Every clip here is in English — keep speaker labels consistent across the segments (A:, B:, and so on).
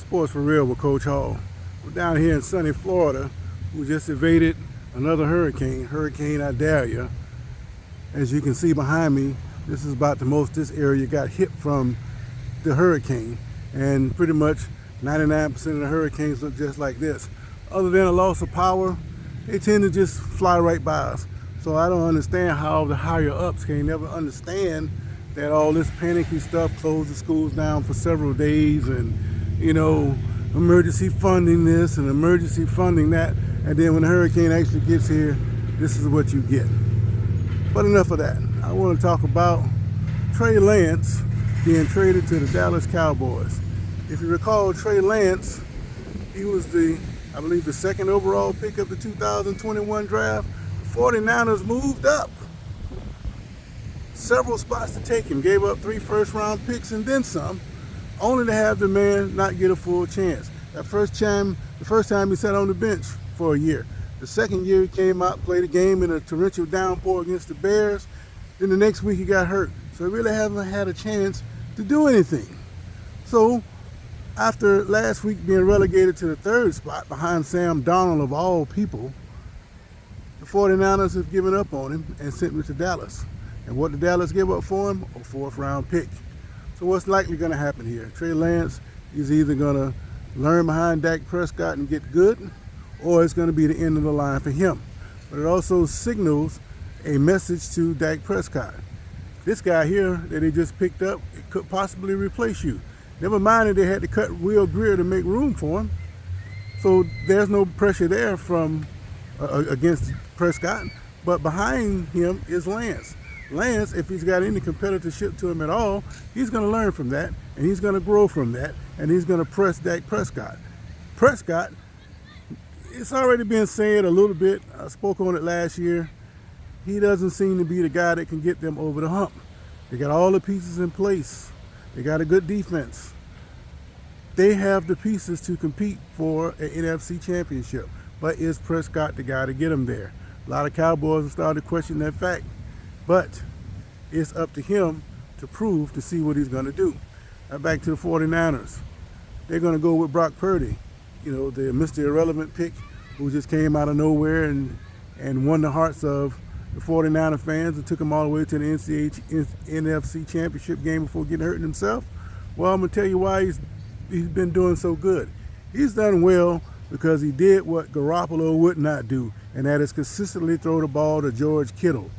A: Sports for Real with Coach Hall. We're down here in sunny Florida. We just evaded another hurricane, Hurricane Idalia. As you can see behind me, this is about the most this area got hit from the hurricane. And pretty much 99% of the hurricanes look just like this. Other than a loss of power, they tend to just fly right by us. So I don't understand how the higher ups can never understand that all this panicky stuff closed the schools down for several days and, you know, emergency funding this and emergency funding that. And then when the hurricane actually gets here, this is what you get. But enough of that. I want to talk about Trey Lance being traded to the Dallas Cowboys. If you recall, Trey Lance, he was I believe the second overall pick of the 2021 draft. The 49ers moved up several spots to take him, gave up 3 first-round picks and then some, only to have the man not get a full chance. The first time he sat on the bench for a year. The second year he came out, played a game in a torrential downpour against the Bears. Then the next week he got hurt. So he really hasn't had a chance to do anything. So after last week being relegated to the 3rd spot behind Sam Darnold of all people, the 49ers have given up on him and sent him to Dallas. And what did Dallas give up for him? A 4th-round pick. So what's likely going to happen here? Trey Lance is either going to learn behind Dak Prescott and get good, or it's going to be the end of the line for him. But it also signals a message to Dak Prescott. This guy here that they just picked up, it could possibly replace you. Never mind that they had to cut Grier to make room for him. So there's no pressure there from against Prescott. But behind him is Lance. Lance, if he's got any competitorship to him at all, he's going to learn from that, and he's going to grow from that, and he's going to press Dak Prescott. Prescott, it's already been said a little bit. I spoke on it last year. He doesn't seem to be the guy that can get them over the hump. They got all the pieces in place. They got a good defense. They have the pieces to compete for an NFC championship. But is Prescott the guy to get them there? A lot of Cowboys have started to question that fact. But it's up to him to prove, to see what he's going to do. Now back to the 49ers. They're going to go with Brock Purdy, you know, the Mr. Irrelevant pick who just came out of nowhere and won the hearts of the 49er fans and took them all the way to the NFC championship game before getting hurt himself. Well, I'm going to tell you why he's been doing so good. He's done well because he did what Garoppolo would not do, and that is consistently throw the ball to George Kittle.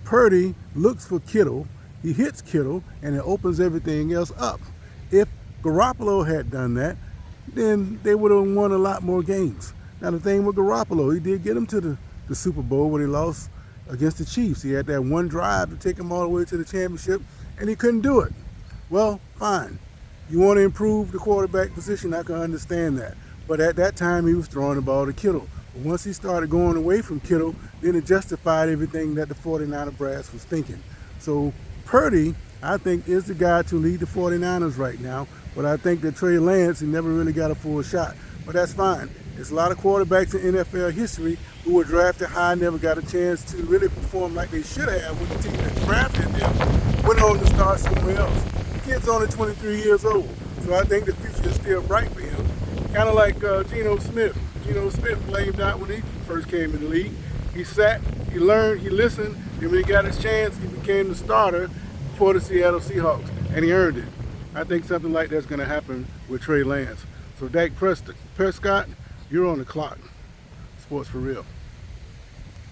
A: Purdy looks for Kittle, he hits Kittle, and it opens everything else up. If Garoppolo had done that, then they would have won a lot more games. Now the thing with Garoppolo, he did get him to the Super Bowl when he lost against the Chiefs. He had that one drive to take him all the way to the championship, and he couldn't do it. Well, fine. You want to improve the quarterback position, I can understand that. But at that time, he was throwing the ball to Kittle. But once he started going away from Kittle, then it justified everything that the 49er brass was thinking. So Purdy, I think, is the guy to lead the 49ers right now. But I think that Trey Lance, he never really got a full shot. But that's fine. There's a lot of quarterbacks in NFL history who were drafted high, never got a chance to really perform like they should have when the team that drafted them went on to start somewhere else. The kid's only 23 years old, so I think the future is still bright for him. Kind of like Geno Smith. Geno Smith flamed out when he first came in the league. He sat, he learned, he listened, and when he got his chance, he became the starter for the Seattle Seahawks, and he earned it. I think something like that's going to happen with Trey Lance. So Dak Prescott, you're on the clock. Sports for Real.